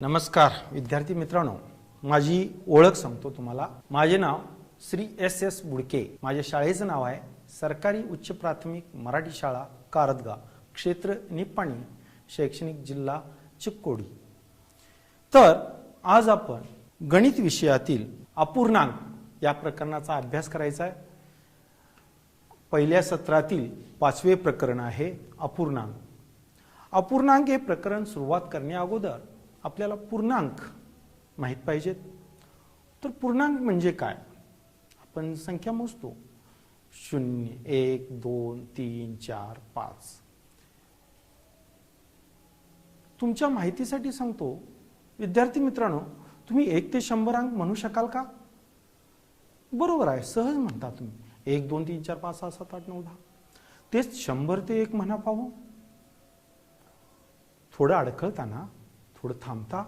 नमस्कार विद्यार्थी मित्रांनो, माझी ओळख सांगतो तुम्हाला। माझे नाव श्री एस बुडके। माझ्या शाळेचं नाव आहे सरकारी उच्च प्राथमिक मराठी शाळा कारदगा, क्षेत्र निप्पाणी, शैक्षणिक जिल्हा चिक्कोडी। तर आज आपण गणित विषयातील अपूर्णांक या प्रकरणाचा अभ्यास करायचा आहे। पहिल्या सत्रातील 5वे प्रकरण आहे अपूर्णांक। अपूर्णांक हे प्रकरण सुरुवात करण्या अगोदर आपल्याला पूर्णांक माहित पाहिजेत। तर पूर्णांक म्हणजे काय? आपण संख्या मोजतो 0 1 2 3 4 5। तुमच्या माहितीसाठी सांगतो विद्यार्थी मित्रांनो, तुम्ही 1 ते 100 अंक म्हणू शकाल का? बरोबर आहे, सहज म्हणता तुम्ही 1 2 3 4 5 6 7 8 9 10। तेच 100 ते 1 म्हणा पाहू। थोडं अडखळताना, थोडं थांबता,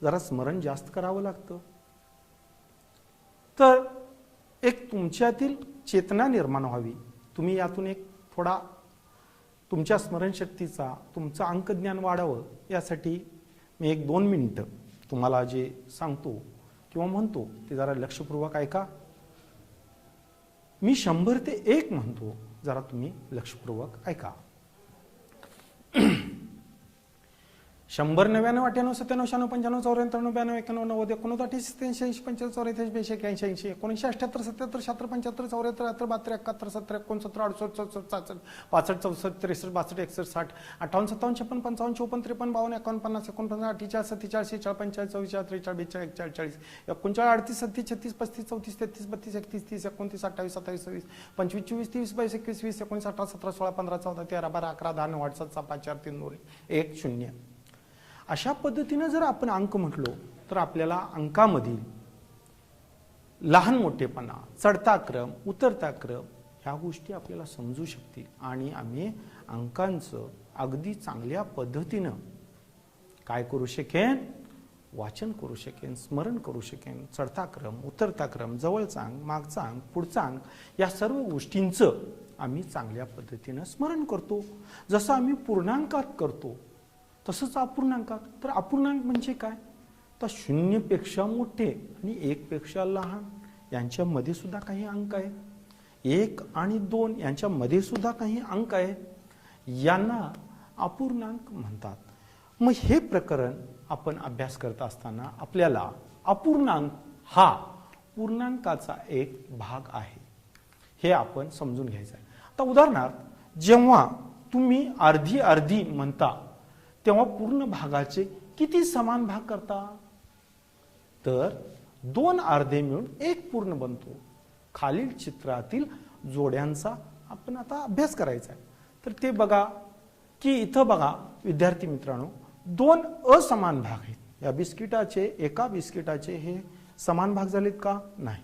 जरा स्मरण जास्त करावं लागतं। तर एक तुमच्यातील चेतना निर्माण व्हावी, तुम्ही यातून एक थोडा तुमच्या स्मरणशक्तीचा, तुमचं अंकज्ञान वाढावं, यासाठी मी 1-2 मिनिटं तुम्हाला जे सांगतो किंवा म्हणतो ते जरा लक्षपूर्वक ऐका। मी 100 ते 1 म्हणतो, जरा तुम्ही लक्षपूर्वक ऐका। 100 99 98 97 95 94 95 91 92 93 84 85 88 77 77 75 74 74 72 71 72 63 64 65 64 63 62 61 57 56 57 54 55 56 58 59 40 45 46 47 48 42 43 34 35 36 37 38 39 40 31 32 33 25 24 26 27 28 29 30 18 17 16 15 14 13 12 11 12 9 8 7 6 5 4 3 2 1 0। अशा पद्धतीने जर आपण अंक म्हटलो तर आपल्याला अंकामधील लहान मोठेपणा, चढता क्रम, उतरता क्रम ह्या गोष्टी आपल्याला समजू शकतील आणि आम्ही अंकांचं अगदी चांगल्या पद्धतीनं काय करू शकेन? वाचन करू शकेन, स्मरण करू शकेन। चढता क्रम, उतरता क्रम, जवळचा अंक, मागचा अंक, पुढचा अंक या सर्व गोष्टींचं आम्ही चांगल्या पद्धतीनं स्मरण करतो, जसं आम्ही पूर्णांकात करतो तसंच अपूर्णांकात। तर अपूर्णांक म्हणजे काय? तर 0 पेक्षा मोठे आणि 1 पेक्षा लहान यांच्यामध्ये सुद्धा काही अंक आहेत। 1 आणि 2 यांच्यामध्ये सुद्धा काही अंक आहेत। यांना अपूर्णांक म्हणतात। मग हे प्रकरण आपण अभ्यास करत असताना आपल्याला अपूर्णांक हा पूर्णांकाचा एक भाग आहे हे आपण समजून घ्यायचं आहे। आता उदाहरणार्थ, जेव्हा तुम्ही अर्धी अर्धी म्हणता तेव्हा पूर्ण भागाचे किती समान भाग करता? तर 2 अर्धे मिळून 1 पूर्ण बनतो। खालील चित्रातील जोड्यांचा आपण आता अभ्यास करायचा आहे। तर ते बघा की इथं बघा विद्यार्थी मित्रांनो, 2 असमान भाग आहेत। या बिस्किटाचे, एका बिस्किटाचे हे समान भाग झालेत का? नाही।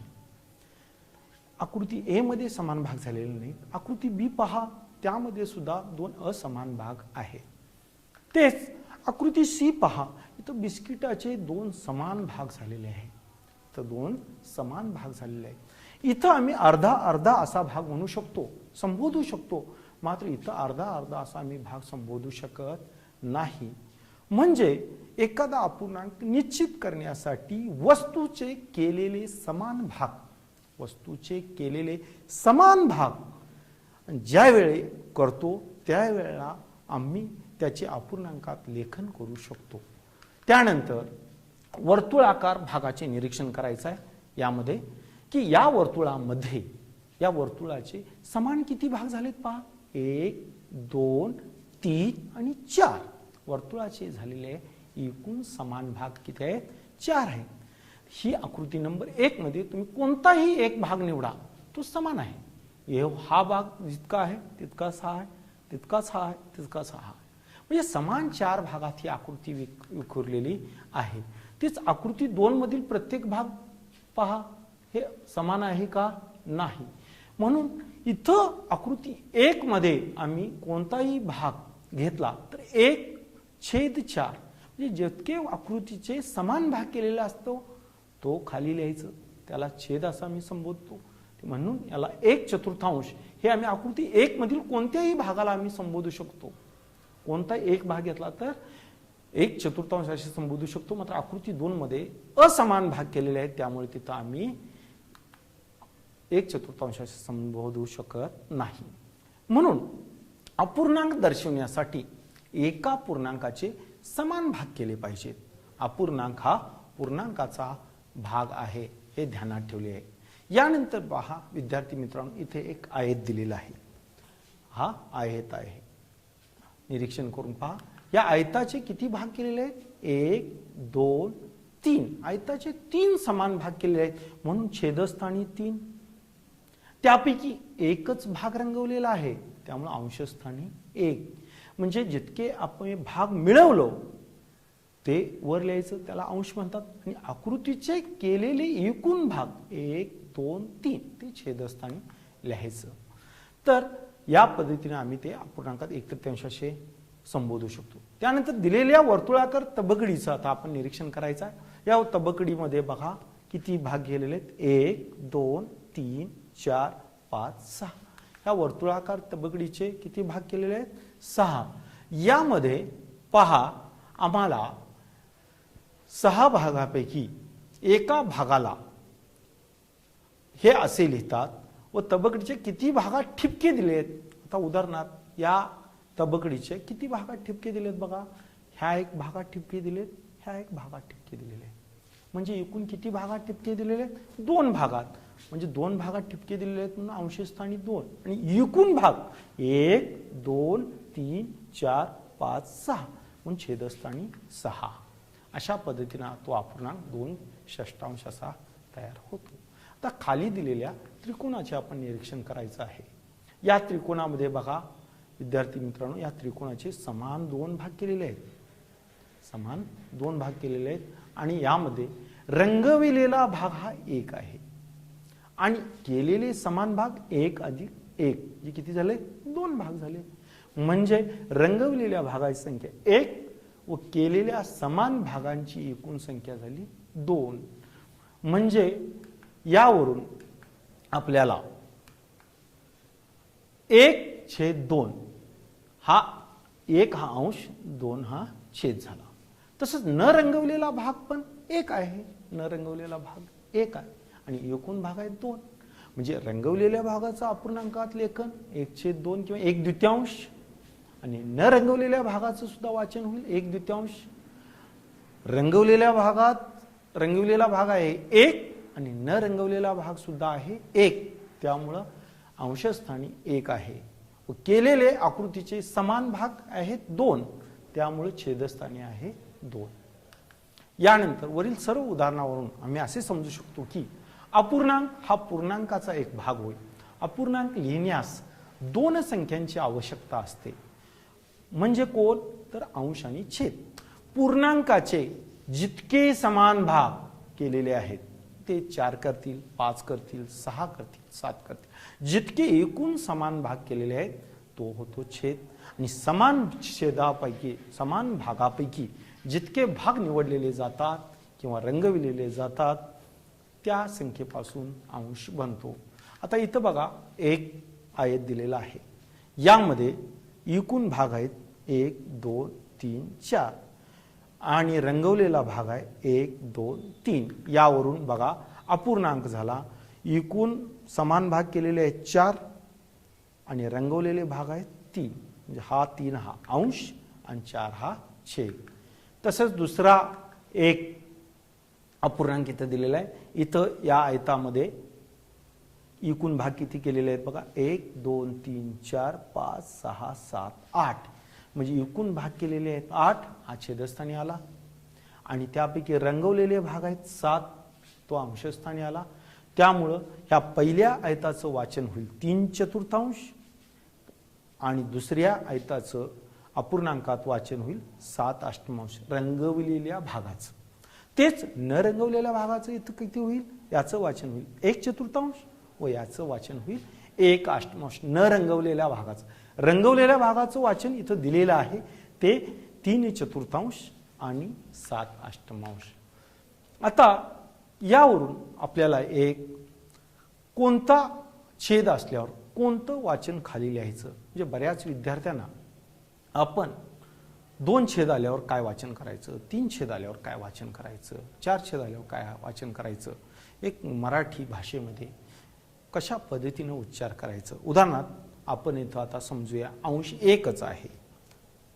आकृती ए मध्ये समान भाग झालेले नाहीत। आकृती बी पहा, त्यामध्ये सुद्धा 2 असमान भाग आहेत। तेच आकृती सी पहा, इथं बिस्किटाचे 2 समान भाग झालेले आहेत। तर 2 समान भाग झालेले आहेत। इथं आम्ही अर्धा अर्धा असा भाग म्हणू शकतो, संबोधू शकतो, मात्र इथं अर्धा अर्धा असा आम्ही भाग संबोधू शकत नाही। म्हणजे एखादा अपूर्णांक निश्चित करण्यासाठी वस्तूचे केलेले समान भाग, वस्तूचे केलेले समान भाग ज्यावेळी करतो त्यावेळेला आम्ही त्याचे अपूर्णांकात लेखन करू शकतो। त्यानंतर वर्तुळाकार भागाचे निरीक्षण करायचं आहे यामध्ये, की या वर्तुळामध्ये या वर्तुळाचे समान किती भाग झालेत पहा। 1 2 3 आणि 4 वर्तुळाचे झालेले एकूण समान भाग किती आहेत? 4 आहेत। ही आकृती नंबर 1 मध्ये तुम्ही कोणताही एक भाग निवडा, तो समान आहे। हा भाग जितका आहे तितकाच हा आहे, तितकाच हा आहे, तितकाच हा आहे। म्हणजे समान 4 भागात ही आकृती विखुरलेली आहे। तीच आकृती 2 मधील प्रत्येक भाग पहा, हे समान आहे का? नाही। म्हणून इथं आकृती 1 मध्ये आम्ही कोणताही भाग घेतला तर 1/4 म्हणजे जितके आकृतीचे समान भाग केलेला असतो तो खाली लिहायचं, त्याला छेद असा मी संबोधतो। म्हणून याला 1/4 हे आम्ही आकृती 1 मधील कोणत्याही भागाला आम्ही संबोधू शकतो। कोणता एक भाग घेतला तर 1/4 असे संबोधू शकतो. मात्र आकृती 2 मध्ये असमान भाग केलेले आहेत, त्यामुळे तिथं आम्ही 1/4 असे संबोधू शकत नाही. म्हणून अपूर्णांक दर्शवण्यासाठी एका पूर्णांकाचे समान भाग केले पाहिजेत. अपूर्णांक हा पूर्णांकाचा भाग आहे हे ध्यानात ठेवले आहे. यानंतर पहा विद्यार्थी मित्रांनो, इथे एक आयत दिलेला आहे. हा आयत आहे, निरीक्षण करून पहा. या आयताचे किती भाग केलेले आहेत? 1 2 3. आयताचे 3 समान भाग केलेले आहेत, म्हणून छेदस्थानी 3. त्यापैकी एकच भाग रंगवलेला आहे, त्यामुळे अंशस्थानी 1. म्हणजे जितके आपण भाग मिळवलो ते वर लिहायचं, त्याला अंश म्हणतात. आणि आकृतीचे केलेले एकूण भाग 1 2 3 ते छेदस्थानी लिहायचं. तर या पद्धतीने आम्ही ते अपूर्णांकात 1/3 असे संबोधू शकतो. त्यानंतर दिलेल्या वर्तुळाकार तबकडीचं आता आपण निरीक्षण करायचं आहे. या तबकडीमध्ये बघा किती भाग गेलेले आहेत? 1 2 3 4 5 6. या वर्तुळाकार तबकडीचे किती भाग केलेले आहेत? 6. यामध्ये पहा आम्हाला 6 भागापैकी एका भागाला हे असे लिहितात व तबकडीचे किती भागात ठिपके दिलेत. आता उदाहरणार्थ या तबकडीचे किती भागात ठिपके दिलेत बघा. ह्या एक भागात ठिपके दिलेत, ह्या एक भागात ठिपके दिलेले. म्हणजे एकूण किती भागात ठिपके दिलेले? 2 भागात. म्हणजे 2 भागात ठिपके दिलेले आहेत म्हणून अंशस्थानी 2. आणि एकूण भाग 1 2 3 4 5 6 म्हणून छेदस्थानी 6. अशा पद्धतीने तो अपूर्णांक 2/6 असा तयार होतो. आता खाली दिलेल्या त्रिकोणाचे आपण निरीक्षण करायचं आहे. या त्रिकोणामध्ये बघा विद्यार्थी मित्रांनो, या त्रिकोणाचे समान 2 भाग केलेले आहेत. समान 2 भाग केलेले आहेत आणि यामध्ये रंगविलेला भाग हा 1 आहे आणि केलेले समान भाग 1 + 1 जे किती झाले? 2 भाग झाले. म्हणजे रंगविलेल्या भागाची संख्या 1 व केलेल्या समान भागांची एकूण संख्या झाली 2. म्हणजे यावरून आपल्याला 1/2 हा 1 हा अंश 2 हा छेद झाला. तसंच न रंगवलेला भाग पण 1 आहे. न रंगवलेला भाग 1 आहे आणि एकूण भाग आहे 2. म्हणजे रंगवलेल्या भागाचं अपूर्णांकात लेखन 1/2 किंवा 1/2 आणि न रंगवलेल्या भागाचं सुद्धा वाचन होईल 1/2. रंगवलेला भाग आहे 1 आणि न रंगवलेला भाग सुद्धा आहे 1. त्यामुळं अंशस्थानी 1 आहे व केलेले आकृतीचे समान भाग आहेत 2. त्यामुळे छेदस्थानी आहे 2. यानंतर वरील सर्व उदाहरणावरून आम्ही असे समजू शकतो की अपूर्णांक हा पूर्णांकाचा एक भाग होय. अपूर्णांक लिहिण्यास 2 संख्यांची आवश्यकता असते. म्हणजे कोण? तर अंश आणि छेद. पूर्णांकाचे जितके समान भाग केलेले आहेत ते 4 करतील, 5 करतील, 6 करतील, 7 करतील. जितके एकूण समान भाग केलेले आहेत तो होतो छेद. आणि समान भागापैकी जितके भाग निवडलेले जातात किंवा रंगविलेले जातात त्या संख्येपासून अंश बनतो. आता इथं बघा एक आयत दिलेला आहे. यामध्ये एकूण भाग आहेत 1 2 3 4 आणि रंगवलेला भाग आहे 1 2 3. यावरून बघा अपूर्णांक झाला. एकूण समान भाग केलेले आहेत 4 आणि रंगवलेले भाग आहेत 3. म्हणजे हा 3 हा अंश आणि 4 हा छेद. तसंच दुसरा एक अपूर्णांक इथं दिलेला आहे. इथं या आयतामध्ये एकूण भाग किती केलेले आहेत बघा 1 2 3 4 5 6 7 8. म्हणजे एकूण भाग केलेले आहेत 8. हा छेदस्थानी आला आणि त्यापैकी रंगवलेले भाग आहेत 7. तो अंशस्थानी आला. त्यामुळं ह्या पहिल्या आयताचं वाचन होईल 3/4 आणि दुसऱ्या आयताचं अपूर्णांकात वाचन होईल 7/8 रंगवलेल्या भागाचं. तेच न रंगवलेल्या भागाचं इथं किती होईल? याचं वाचन होईल 1/4 व याचं वाचन होईल 1/8 न रंगवलेल्या भागाचं. रंगवलेल्या भागाचं वाचन इथं दिलेलं आहे ते 3/4 आणि 7/8. आता यावरून आपल्याला एक कोणता छेद असल्यावर कोणतं वाचन खाली लिहायचं. म्हणजे बऱ्याच विद्यार्थ्यांना आपण 2 छेद आल्यावर काय वाचन करायचं, 3 छेद आल्यावर काय वाचन करायचं, 4 छेद आल्यावर काय वाचन करायचं, एक मराठी भाषेमध्ये कशा पद्धतीने उच्चार करायचं. उदाहरणार्थ आपण इथं आता समजूया अंश एकच आहे.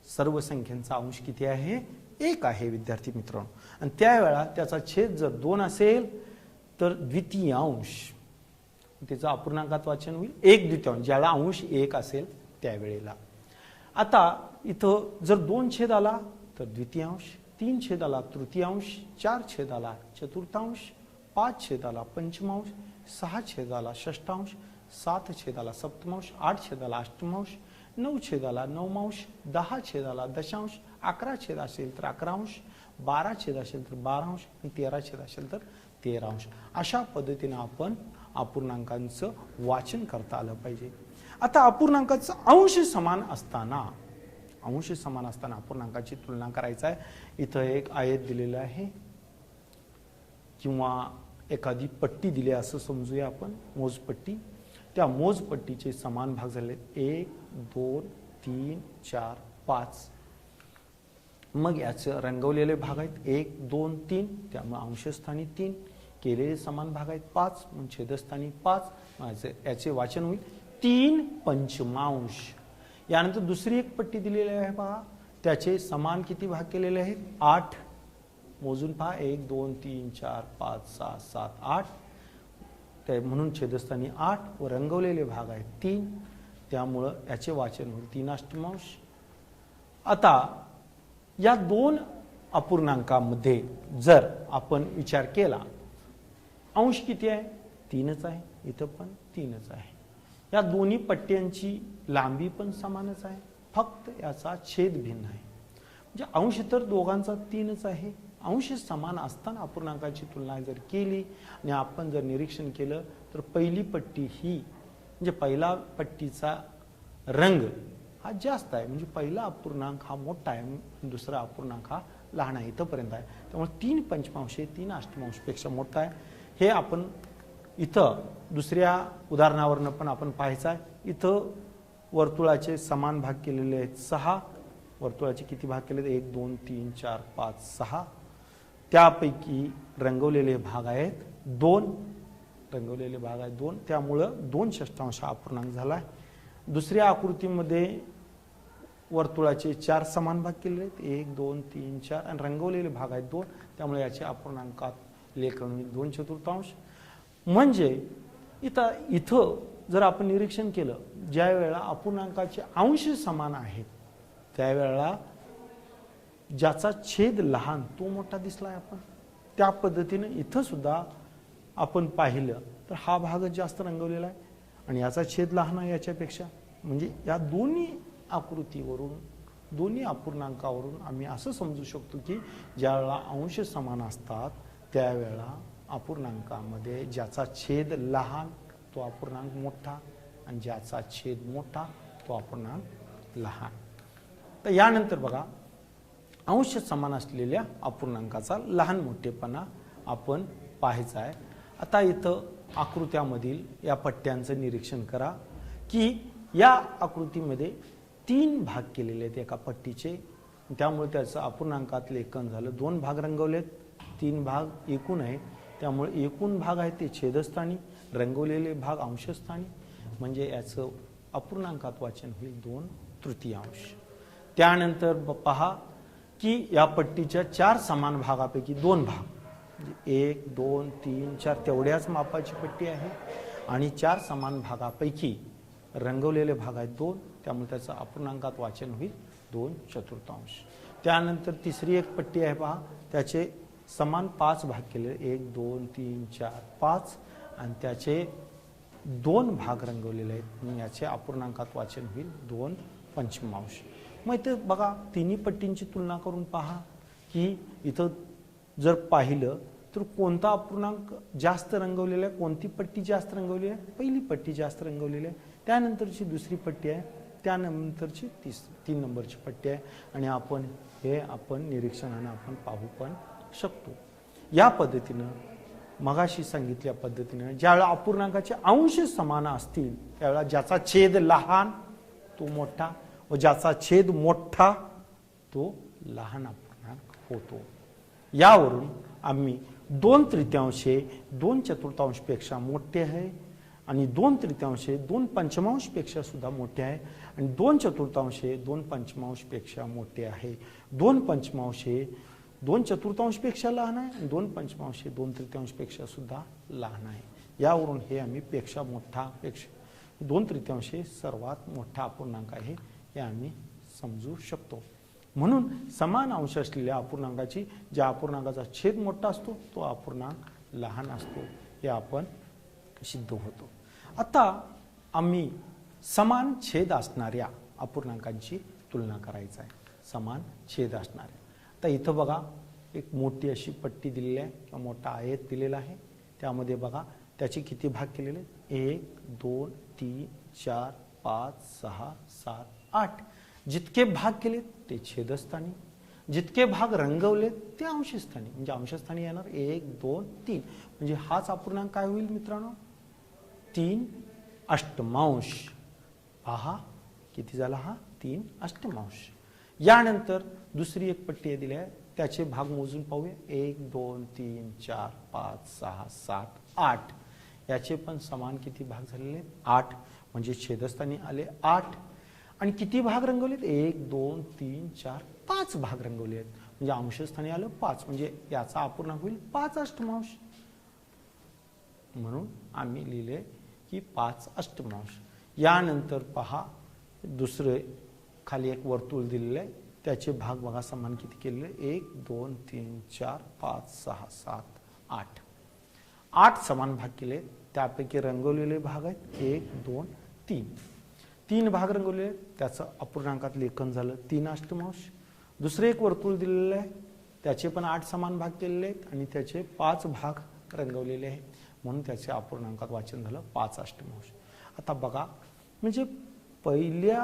सर्व संख्यांचा अंश किती आहे, 1 आहे विद्यार्थी मित्रांनो. आणि त्यावेळा त्याचा छेद जर 2 असेल तर द्वितीयांश, त्याचं अपूर्णांकात वाचन होईल 1/2. ज्यावेळेला अंश 1 असेल त्यावेळेला. आता इथं जर 2 छेद आला तर द्वितीयांश, 3 छेद आला तृतीयांश, 4 छेद आला चतुर्थांश, 5 छेद आला पंचमांश, 6 छेद आला षष्ठांश, 7 छेद आला सप्तमांश, 8 छेद आला अष्टमांश, 9 छेद आला नवमांश, 10 छेद आला दशांश, 11 छेद असेल तर 11अंश, 12 छेद असेल तर 12अंश आणि 13 छेद असेल तर 13अंश. अशा पद्धतीने आपण अपूर्णांकांचं वाचन करता आलं पाहिजे. आता अपूर्णांकाचं अंश समान असताना अपूर्णांकाची तुलना करायचं आहे. इथं एक आयत दिलेलं आहे किंवा एखादी पट्टी दिली असं समजूया आपण, मोजपट्टी. त्या मोजपट्टीचे समान भाग झाले 1 2 3 4 5. मग याचे रंगवलेले भाग आहेत 1 2 3, त्यामुळे अंशस्थानी 3. केलेले समान भाग आहेत 5, मग छेदस्थानी 5. याचे वाचन होईल 3 पंचमांश. यानंतर दुसरी एक पट्टी दिलेली आहे पहा, त्याचे समान किती भाग केलेले आहेत 8. मोजून पहा 1 2 3 4 5 6 7 8. त्या म्हणून छेदस्थानी 8 व रंगवलेले भाग आहेत 3, त्यामुळं याचे वाचन होईल 3 अष्टमांश. आता या 2 अपूर्णांकामध्ये जर आपण विचार केला, अंश किती आहे 3च आहे, इथं पण 3च आहे. या दोन्ही पट्ट्यांची लांबी पण समानच आहे, फक्त याचा छेद भिन्न आहे. म्हणजे अंश तर दोघांचा 3च आहे. अंश समान असताना अपूर्णांकाची तुलना जर केली आणि आपण जर निरीक्षण केलं तर पहिली पट्टी ही म्हणजे पहिला पट्टीचा रंग हा जास्त आहे, म्हणजे पहिला अपूर्णांक हा मोठा आहे, दुसरा अपूर्णांक हा लहान आहे, इथंपर्यंत आहे. त्यामुळे 3 पंचमांश 3 अष्टमांशपेक्षा मोठा आहे. हे आपण इथं दुसऱ्या उदाहरणावरनं पण आपण पाहायचं आहे. इथं वर्तुळाचे समान भाग केलेले आहेत 6. वर्तुळाचे किती भाग केले, 1 2 3 4 5 6. त्यापैकी रंगवलेले भाग आहेत 2. रंगवलेले भाग आहेत 2, त्यामुळं 2 षष्ठांश हा अपूर्णांक झाला आहे. दुसऱ्या आकृतीमध्ये वर्तुळाचे 4 समान भाग केलेले आहेत 1 2 3 4 आणि रंगवलेले भाग आहेत 2, त्यामुळे याचे अपूर्णांकात लेखन होईल 2 चतुर्थांश. म्हणजे इथं जर आपण निरीक्षण केलं, ज्या वेळेला अपूर्णांकाचे अंश समान आहेत त्यावेळेला ज्याचा छेद लहान तो मोठा दिसलाय. आपण त्या पद्धतीने इथं सुद्धा आपण पाहिलं तर हा भाग जास्त रंगवलेला आहे आणि याचा छेद लहान आहे याच्यापेक्षा. म्हणजे या दोन्ही आकृतीवरून, दोन्ही अपूर्णांकावरून आम्ही असं समजू शकतो की ज्यावेळेला अंश समान असतात त्यावेळेला अपूर्णांकामध्ये ज्याचा छेद लहान तो अपूर्णांक मोठा आणि ज्याचा छेद मोठा तो अपूर्णांक लहान. तर यानंतर बघा, अंश समान असलेल्या अपूर्णांकाचा लहान मोठेपणा आपण पाहायचा आहे. आता इथं आकृत्यामधील या पट्ट्यांचं निरीक्षण करा की या आकृतीमध्ये 3 भाग केलेले आहेत एका पट्टीचे, त्यामुळे त्याचं अपूर्णांकात लेखन झालं. 2 भाग रंगवलेत, 3 भाग एकूण आहे, त्यामुळे एकूण भाग आहे ते छेदस्थानी, रंगवलेले भाग अंशस्थानी. म्हणजे याचं अपूर्णांकात वाचन होईल 2 तृतीयांश. त्यानंतर पहा की या पट्टीच्या 4 समान भागापैकी 2 भाग, 1 2 3 4 तेवढ्याच मापाची पट्टी आहे आणि 4 समान भागापैकी रंगवलेले भाग आहेत 2, त्यामुळे त्याचं अपूर्णांकात वाचन होईल 2 चतुर्थांश. त्यानंतर तिसरी एक पट्टी आहे पहा, त्याचे समान 5 भाग केले, 1 2 3 4 5 आणि त्याचे 2 भाग रंगवलेले आहेत, मग याचे अपूर्णांकात वाचन होईल 2 पंचमांश. मग इथं बघा तिन्ही पट्टींची तुलना करून पहा की इथं जर पाहिलं तर कोणता अपूर्णांक जास्त रंगवलेला आहे, कोणती पट्टी जास्त रंगवलेली आहे, पहिली पट्टी जास्त रंगवलेली आहे, त्यानंतरची दुसरी पट्टी आहे, त्यानंतरची 3 नंबरची पट्टी आहे. आणि आपण निरीक्षणाने आपण पाहू पण शकतो. या पद्धतीनं मगाशी सांगितल्या पद्धतीनं ज्यावेळेला अपूर्णांकाचे अंश समान असतील त्यावेळेला ज्याचा छेद लहान तो मोठा व ज्याचा छेद मोठा तो लहान अपूर्णांक होतो. यावरून आम्ही 2/3 हे 2/4 पेक्षा मोठे आहे आणि 2/3 हे 2/5 पेक्षा सुद्धा मोठे आहे आणि 2/4 हे 2/5 पेक्षा मोठे आहे. 2/5 हे 2/4 पेक्षा लहान आहे आणि 2/5 हे 2/3 पेक्षा सुद्धा लहान आहे. यावरून हे आम्ही पेक्षा मोठा 2/3 हे सर्वात मोठा अपूर्णांक आहे हे आम्ही समजू शकतो. म्हणून समान अंश असलेल्या अपूर्णांकाची ज्या अपूर्णांकाचा छेद मोठा असतो तो अपूर्णांक लहान असतो हे आपण सिद्ध होतो. आता आम्ही समान छेद असणाऱ्या अपूर्णांकांची तुलना करायची आहे. समान छेद असणाऱ्या, आता इथं बघा एक मोठी अशी पट्टी दिलेली आहे किंवा मोठा आयत दिलेला आहे. त्यामध्ये बघा त्याचे किती भाग केलेले 1 2 3 4 5 6 7 8. जितके भाग केले ते छेदस्थानी, जितके भाग रंगवले ते अंशस्थानी. म्हणजे अंशस्थानी येणार 1 2 3. म्हणजे हाच अपूर्णांक काय होईल मित्रांनो 3/8. पहा किती झाला हा 3/8. यानंतर दुसरी एक पट्टी दिली आहे त्याचे भाग मोजून पाहूया 1 2 3 4 5 6 7 8. याचे पण समान किती भाग झालेले 8. म्हणजे छेदस्थानी आले 8. आणि किती भाग रंगवलेत 1 2 3 4 5 भाग रंगवले आहेत. म्हणजे अंशस्थानी आलं 5. म्हणजे याचा अपूर्णांक होईल 5/8. म्हणून आम्ही लिहिले की 5/8. यानंतर पहा दुसरे खाली एक वर्तुळ दिलेलं आहे त्याचे भाग बघा समान किती केलेले 1 2 3 4 5 6 7 8. 8 समान भाग केले. त्यापैकी रंगवलेले भाग आहेत 1 2 3. 3 भाग रंगवलेले त्याचं अपूर्णांकात लेखन झालं 3/8. दुसरे एक वर्तुळ दिलेलं आहे त्याचे पण 8 समान भाग केलेले आहेत आणि त्याचे 5 भाग रंगवलेले आहेत म्हणून त्याचे अपूर्णांकात वाचन झालं 5/8. आता बघा म्हणजे पहिल्या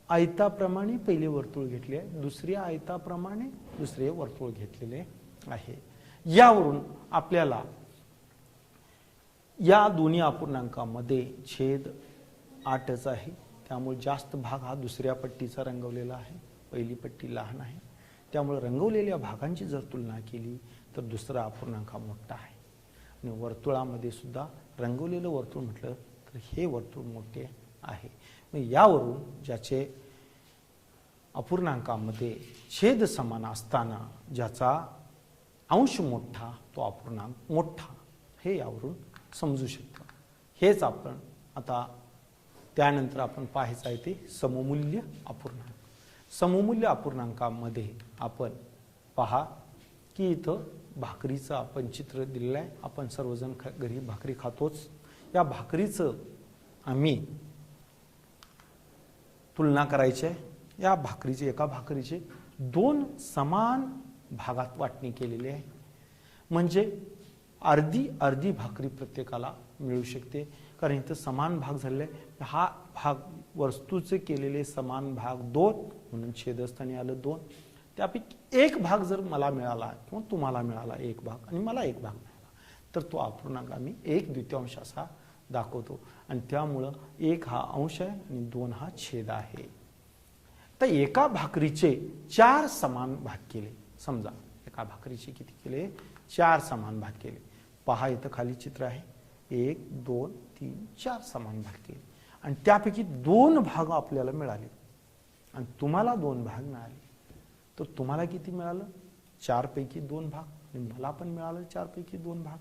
आयताप्रमाणे पहिले वर्तुळ घेतले आहे, दुसऱ्या आयताप्रमाणे दुसरे वर्तुळ घेतलेले आहे. यावरून आपल्याला या दोन्ही अपूर्णांकामध्ये छेद 8च आहे. त्यामुळे जास्त भाग हा दुसऱ्या पट्टीचा रंगवलेला आहे, पहिली पट्टी लहान आहे. त्यामुळे रंगवलेल्या भागांची जर तुलना केली तर दुसरा अपूर्णांक हा मोठा आहे. आणि वर्तुळामध्ये सुद्धा रंगवलेलं वर्तुळ म्हटलं तर हे वर्तुळ मोठे आहे. यावरून ज्याचे अपूर्णांकामध्ये छेद समान असताना ज्याचा अंश मोठा तो अपूर्णांक मोठा हे यावरून समजू शकतो. हेच आपण आता त्यानंतर आपण पाहायचं आहे ते सममूल्य अपूर्णांक. सममूल्य अपूर्णांकामध्ये आपण पहा की इथं भाकरीचं आपण चित्र दिलेलं आहे. आपण सर्वजण घरी भाकरी खातोच. या भाकरीचं आम्ही तुलना करायची आहे. या भाकरीचे एका भाकरीचे 2 समान भागात वाटणी केलेली आहे. म्हणजे अर्धी अर्धी भाकरी प्रत्येकाला मिळू शकते कारण इथं समान भाग झालेले. हा भाग वस्तूचे केलेले समान भाग 2 म्हणून छेदस्थानी आलं 2. त्यापैकी एक भाग जर मला मिळाला किंवा तुम्हाला मिळाला एक भाग आणि मला एक भाग मिळाला तर तो अपूर्णांक आम्ही 1/2 असा दाखवतो. आणि त्यामुळं 1 हा अंश आहे आणि 2 हा छेद आहे. तर एका भाकरीचे 4 समान भाग केले. समजा एका भाकरीचे किती केले 4 समान भाग केले. पहा इथं खाली चित्र आहे 1 2 3 4 समान भाग केले आणि त्यापैकी 2 भाग आपल्याला मिळाले आणि तुम्हाला 2 भाग मिळाले. तर तुम्हाला किती मिळालं 4 पैकी 2 भाग आणि मला पण मिळालं 4 पैकी 2 भाग.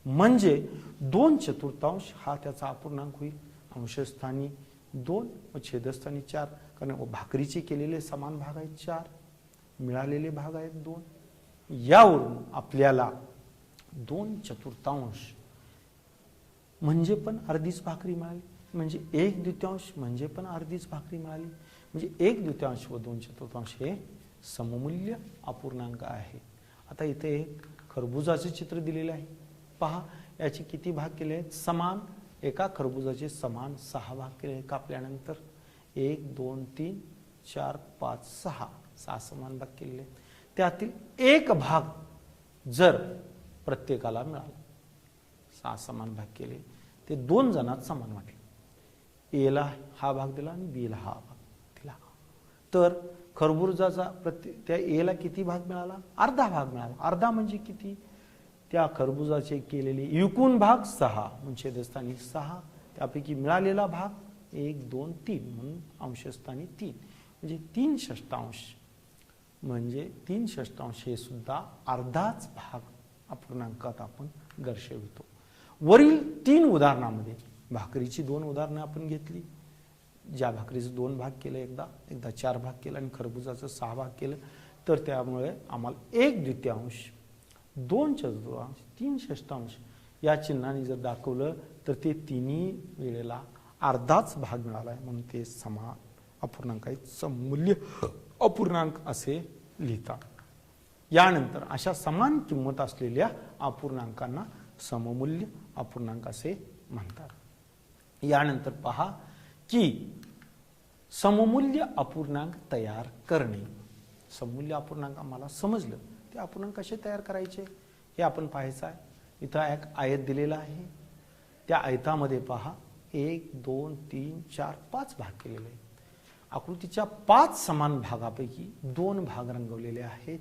म्हणजे 2/4 हा त्याचा अपूर्णांक होईल. अंशस्थानी 2 व छेदस्थानी 4 कारण भाकरीचे केलेले समान भाग आहेत 4, मिळालेले भाग आहेत 2. यावरून आपल्याला 2/4 म्हणजे पण अर्धीच भाकरी मिळाली. म्हणजे 1/2 म्हणजे पण अर्धीच भाकरी मिळाली. म्हणजे 1/2 व 2/4 हे सममूल्य अपूर्णांक आहे. आता इथे एक खरबुजाचे चित्र दिलेले आहे. पहा याचे किती भाग केले आहेत समान. एका खरबुजाचे समान 6 भाग केले कापल्यानंतर 1 2 3 4 5 6 समान भाग केलेले. त्यातील एक भाग जर प्रत्येकाला मिळाला 6 समान भाग केले ते 2 जणात समान वाटले. ए ला हा भाग दिला आणि बी ला हा भाग दिला. तर खरबुजाचा त्या एला किती भाग मिळाला? अर्धा भाग मिळाला. अर्धा म्हणजे किती? त्या खरबुजाचे केलेले एकूण भाग 6 म्हणजे छेदस्थानी 6, त्यापैकी मिळालेला भाग 1 2 3 म्हणून अंशस्थानी 3 म्हणजे 3/6 म्हणजे 3/6 हे सुद्धा अर्धाच भाग अपूर्णांकात आपण दर्शवितो. वरील 3 उदाहरणामध्ये भाकरीची 2 उदाहरणं आपण घेतली. ज्या भाकरीचं 2 भाग केलं, एकदा 4 भाग केलं आणि खरबुजाचं 6 भाग केलं, तर त्यामुळे आम्हाला 1/2, 2/4, 3/6 या चिन्हाने जर दाखवलं तर ते तिन्ही वेळेला अर्धाच भाग मिळाला आहे, म्हणून ते समान अपूर्णांक आहेत, सममूल्य अपूर्णांक असे लिहितात. यानंतर अशा समान किंमत असलेल्या अपूर्णांकांना सममूल्य अपूर्णांक असे म्हणतात. यानंतर पहा की सममूल्य अपूर्णांक तयार करणे. सममूल्य अपूर्णांक आम्हाला समजलं, ते अपूर्णांक कसे तयार करायचे हे आपण पाहायचं आहे. इथं एक आयत दिलेला आहे. त्या आयतामध्ये पहा 1 2 3 4 5 भाग केलेले आहेत. आकृतीच्या 5 समान भागापैकी 2 भाग रंगवलेले आहेत.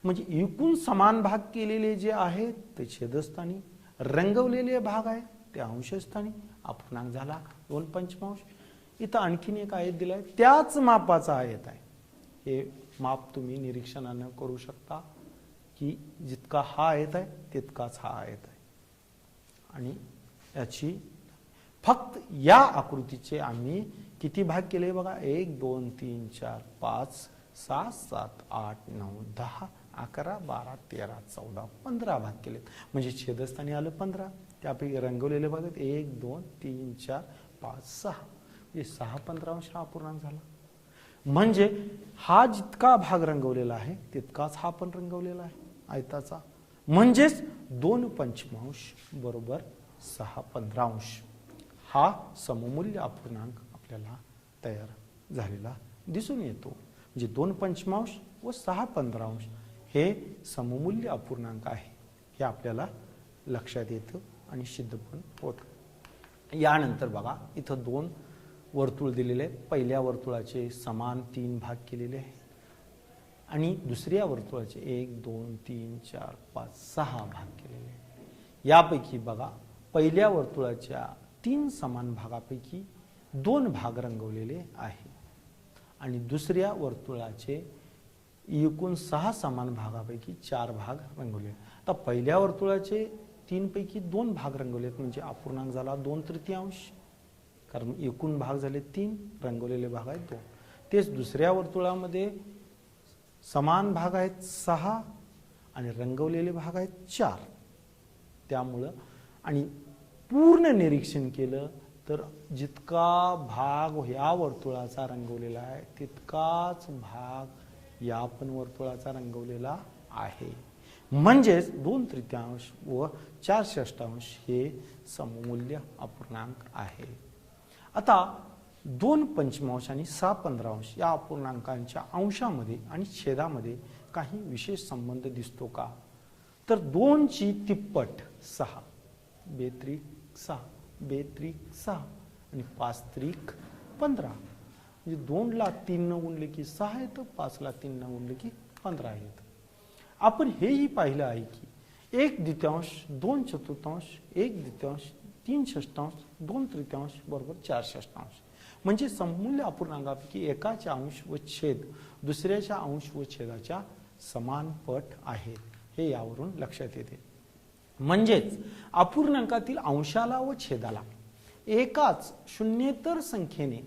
म्हणजे एकूण समान भाग केलेले जे आहेत ते छेदस्थानी, रंगवलेले भाग आहेत ते अंशस्थानी. अपूर्णांक झाला 2/5. इथं आणखीन एक आयत दिलाय, त्याच मापाचा आयत आहे. हे माप तुम्ही निरीक्षणानं करू शकता की जितका हा आयत आहे तितकाच हा आयत आहे. आणि याची फक्त या आकृतीचे आम्ही किती भाग केले बघा, 1 2 3 4 5 6 7 8 9 10 11 12 13 14 15 भाग केले. म्हणजे छेदस्थानी आलं 15. त्यापैकी रंगवलेले भाग आहेत 1 2 3 4 5 6, म्हणजे 6/15 हा अपूर्णांक झाला. म्हणजे हा जितका भाग रंगवलेला आहे तितकाच हा पण रंगवलेला आहे आयताचा. म्हणजेच 2/5 बरोबर 6/15 हा सममूल्य अपूर्णांक आपल्याला तयार झालेला दिसून येतो. म्हणजे 2/5 व 6/15 हे सममूल्य अपूर्णांक आहे हे आपल्याला लक्षात येतं आणि सिद्ध पण होतं. यानंतर बघा इथं 2 वर्तुळ दिलेले आहेत. पहिल्या वर्तुळाचे समान 3 भाग केलेले आहेत आणि दुसऱ्या वर्तुळाचे 1 2 3 4 5 6 भाग केलेले आहेत. यापैकी बघा पहिल्या वर्तुळाच्या 3 समान भागापैकी 2 भाग रंगवलेले आहे आणि दुसऱ्या वर्तुळाचे एकूण 6 समान भागापैकी 4 भाग रंगवले. आता पहिल्या वर्तुळाचे 3 पैकी 2 भाग रंगवलेत म्हणजे अपूर्णांक झाला 2/3, कारण एकूण भाग झाले 3, रंगवलेले भाग आहेत 2. तेच दुसऱ्या वर्तुळामध्ये समान भाग आहेत 6 आणि रंगवलेले भाग आहेत 4. त्यामुळं आणि पूर्ण निरीक्षण केलं तर जितका भाग या वर्तुळाचा रंगवलेला आहे तितकाच भाग या पण वर्तुळाचा रंगवलेला आहे. म्हणजेच 2/3 व 4/6 हे सममूल्य अपूर्णांक आहे. आता 2/5 आणि 6/15 या अपूर्णांकांच्या अंशामध्ये आणि छेदामध्ये काही विशेष संबंध दिसतो का? तर 2 ची तिप्पट 6, 2 6, 2 6 आणि 5 15. म्हणजे 2 ला 3 न गुणले की 6 येतं, 5 ला 3 न गुणले की 15 येतं. आपण हेही पाहिलं आहे की 1/2, 2/4, 1/2, 3/6, 2/3 बरोबर 4/6. म्हणजे सममूल्य अपूर्णांकापैकी एकाचे अंश व छेद दुसऱ्याच्या अंश व छेदाच्या समान पट आहेत हे यावरून लक्षात येते. म्हणजेच अपूर्णांकातील अंशाला व छेदाला एकाच शून्येतर संख्येने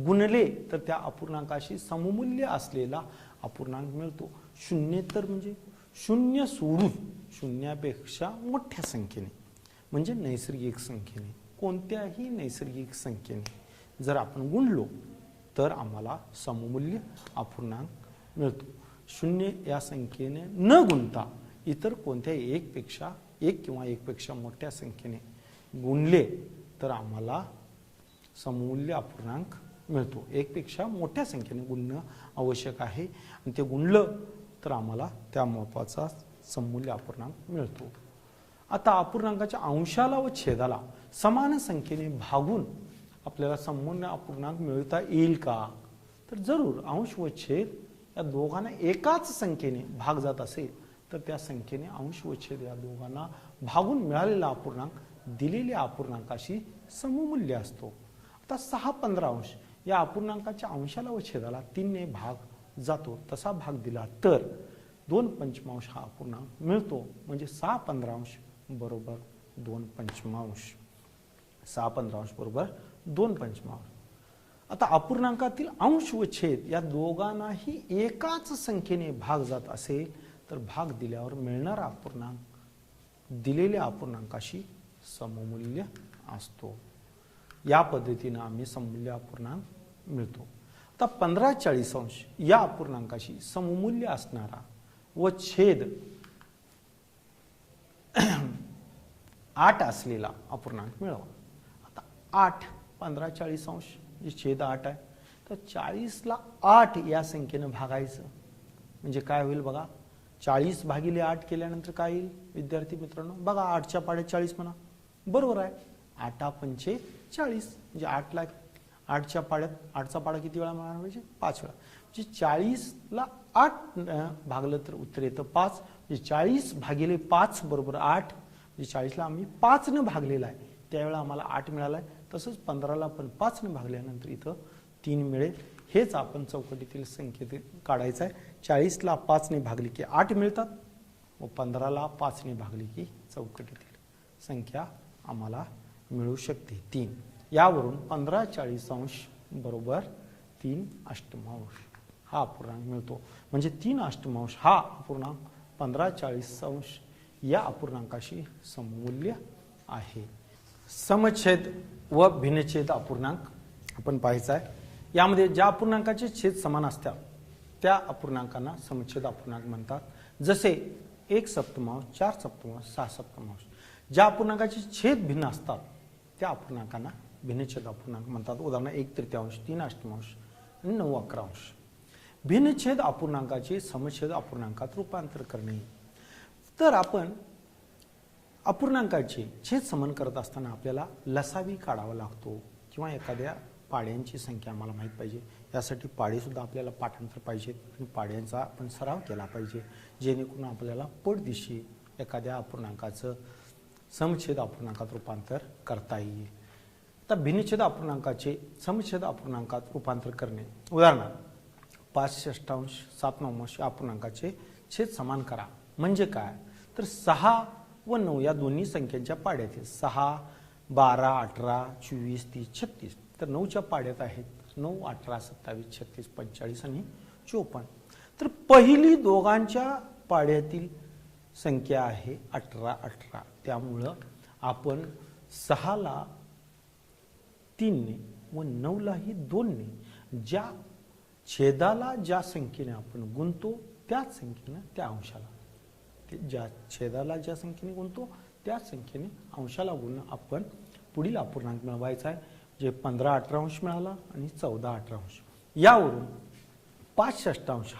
गुणले तर त्या अपूर्णांकाशी सममूल्य असलेला अपूर्णांक मिळतो. शून्येतर म्हणजे शून्य सोडून शून्यापेक्षा मोठ्या संख्येने, म्हणजे नैसर्गिक संख्येने, कोणत्याही नैसर्गिक संख्येने जर आपण गुणलो तर आम्हाला सममूल्य अपूर्णांक मिळतो. शून्य या संख्येने न गुणता इतर कोणत्याही एक किंवा एकपेक्षा मोठ्या संख्येने गुणले तर आम्हाला सममूल्य अपूर्णांक मिळतो. एकपेक्षा मोठ्या संख्येने गुणणं आवश्यक आहे आणि ते गुणलं तर आम्हाला त्या मापाचा सममूल्य अपूर्णांक मिळतो. आता अपूर्णांकाच्या अंशाला व छेदाला समान संख्येने भागून आपल्याला सममूल्य अपूर्णांक मिळवता येईल का? तर जरूर अंश व छेद या दोघांना एकाच संख्येने भाग जात असेल तर त्या संख्येने अंश व छेद या दोघांना भागून मिळालेला अपूर्णांक दिलेल्या अपूर्णांकाशी सममूल्य असतो. आता 6/15 या अपूर्णांकाच्या अंशाला व छेदाला 3 ने भाग जातो. तसा भाग दिला तर 2/5 हा अपूर्णांक मिळतो. म्हणजे 6/15 बरोबर 2/5. 6/15 बरोबर 2/5. आता अपूर्णांकातील अंश व छेद या दोघांनाही एकाच संख्येने भाग जात असेल तर भाग दिल्यावर मिळणारा अपूर्णांक दिलेल्या अपूर्णांकाशी सममूल्य असतो. या पद्धतीने आम्ही सममूल्य अपूर्णांक मिळतो. आता 15/40 या अपूर्णांकाशी सममूल्य असणारा व छेद 8 असलेला अपूर्णांक मिळवा. आता 8 15/40 जे छेद 8 आहे तर 40ला 8 या संख्येनं भागायचं म्हणजे काय होईल बघा. 40/8 केल्यानंतर काय येईल विद्यार्थी मित्रांनो बघा. 8च्या पाड्यात 40 म्हणा. बरोबर आहे. 8×5 = 40 म्हणजे 8च्या पाड्यात 8चा पाडा किती वेळा मिळणार पाहिजे 5 वेळा. म्हणजे 40ला 8 भागलं तर उत्तर येतं 5. म्हणजे 40/5 बरोबर 8. म्हणजे 40ला आम्ही 5 ने भागलेला आहे त्यावेळेला आम्हाला 8 मिळाला आहे. तसंच 15ला पण 5 ने भागल्यानंतर इथं 3 मिळेल. हेच आपण चौकटीतील संख्येत काढायचं आहे. 40ला 5 ने भागली की 8 मिळतात व 15ला 5 ने भागली की चौकटीतील संख्या आम्हाला मिळू शकते 3. यावरून 15/40 बरोबर 3/8 हा अपूर्णांक मिळतो. म्हणजे 3/8 हा अपूर्णांक 15/40 या अपूर्णांकाशी सममूल्य आहे. समछेद व भिन्नछेद अपूर्णांक आपण पाहायचा आहे. यामध्ये ज्या अपूर्णांकाचे छेद समान असतात त्या अपूर्णांकांना समछेद अपूर्णांक म्हणतात. जसे 1/7, 4/7, 6/7. ज्या अपूर्णांकाचे छेद भिन्न असतात त्या अपूर्णांकांना भिन्नछेद अपूर्णांक म्हणतात. उदाहरण 1/3, 3/8 आणि 9/11. भिन्नछेद अपूर्णांकाचे समछेद अपूर्णांकात रूपांतर करणे. तर आपण अपूर्णांकाचे छेद समान करत असताना आपल्याला लसावी काढावा लागतो किंवा एखाद्या पाड्यांची संख्या आम्हाला माहीत पाहिजे. यासाठी पाडे सुद्धा आपल्याला पाठांतर पाहिजेत आणि पाड्यांचा आपण सराव केला पाहिजे जेणेकरून आपल्याला पटदिशी एखाद्या अपूर्णांकाचं समछेद अपूर्णांकात रूपांतर करता येईल. तर भिन्नछेद अपूर्णांकाचे समछेद अपूर्णांकात रूपांतर करणे. उदाहरणार्थ 5/6, 7/9 या अपूर्णांकाचे छेद समान करा. म्हणजे काय तर 6 व 9 या दोन्ही संख्यांच्या पाड्यातील 6, 12, 18, 24, 30, 36. तर 9च्या पाड्यात आहेत 9, 18, 27, 36, 45 आणि 54. तर पहिली दोघांच्या पाड्यातील संख्या आहे 18, 18. त्यामुळं आपण 6ला 3 ने व 9लाही 2 ने ज्या छेदाला ज्या संख्येने आपण गुणतो त्याच संख्येने त्या अंशाला ज्या छेदाला ज्या संख्येने गुणतो त्याच संख्येने अंशाला गुणून आपण पुढील अपूर्णांक मिळवायचा आहे. जे 15/18 मिळाला आणि 14/18. यावरून 5/6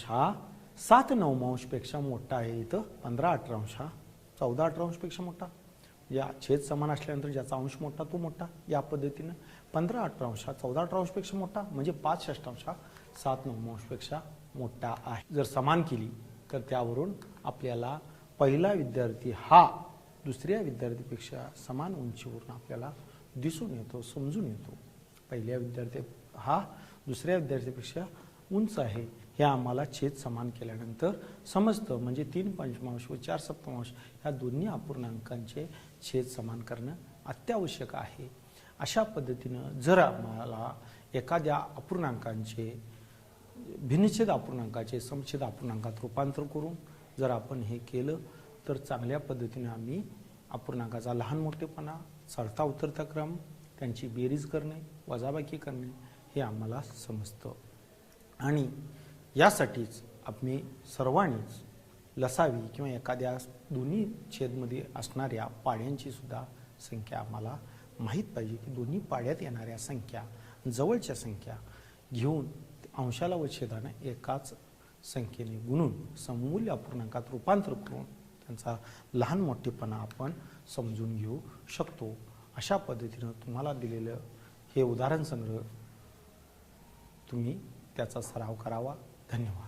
हा 7/9 पेक्षा मोठा आहे. इथं 15/18 हा 14/18 पेक्षा मोठा. या छेद समान असल्यानंतर ज्याचा अंश मोठा तो मोठा. या पद्धतीनं 15/18 हा 14/18 पेक्षा मोठा म्हणजे 5/6 हा 7/9 पेक्षा मोठा आहे. जर समान केली तर त्यावरून आपल्याला पहिला विद्यार्थी हा दुसऱ्या विद्यार्थीपेक्षा समान उंचीवरून आपल्याला दिसून येतो, समजून येतो. पहिल्या विद्यार्थी हा दुसऱ्या विद्यार्थीपेक्षा उंच आहे हे आम्हाला छेद समान केल्यानंतर समजतं. म्हणजे 3/5 व 4/7 ह्या दोन्ही अपूर्णांकांचे छेद समान करणं अत्यावश्यक आहे. अशा पद्धतीनं जर आम्हाला एखाद्या अपूर्णांकांचे भिन्नछेद अपूर्णांकाचे समछेद अपूर्णांकात रूपांतर करून जर आपण हे केलं तर चांगल्या पद्धतीने आम्ही अपूर्णांकाचा लहान मोठेपणा, चढता उतरता क्रम, त्यांची बेरीज करणे, वजाबाकी करणे हे आम्हाला समजतं. आणि यासाठीच आम्ही सर्वांनीच लसावी किंवा एखाद्या दोन्ही छेदमध्ये असणाऱ्या पाड्यांची सुद्धा संख्या आम्हाला माहीत पाहिजे की दोन्ही पाड्यात येणाऱ्या संख्या जवळच्या संख्या घेऊन अंशाला व छेदाने एकाच संख्येने गुणून सममूल्य अपूर्णांकात रूपांतर करून त्यांचा लहान मोठेपणा आपण समजून घेऊ शकतो. अशा पद्धतीनं तुम्हाला दिलेलं हे उदाहरण संग्रह तुम्ही त्याचा सराव करावा. धन्यवाद.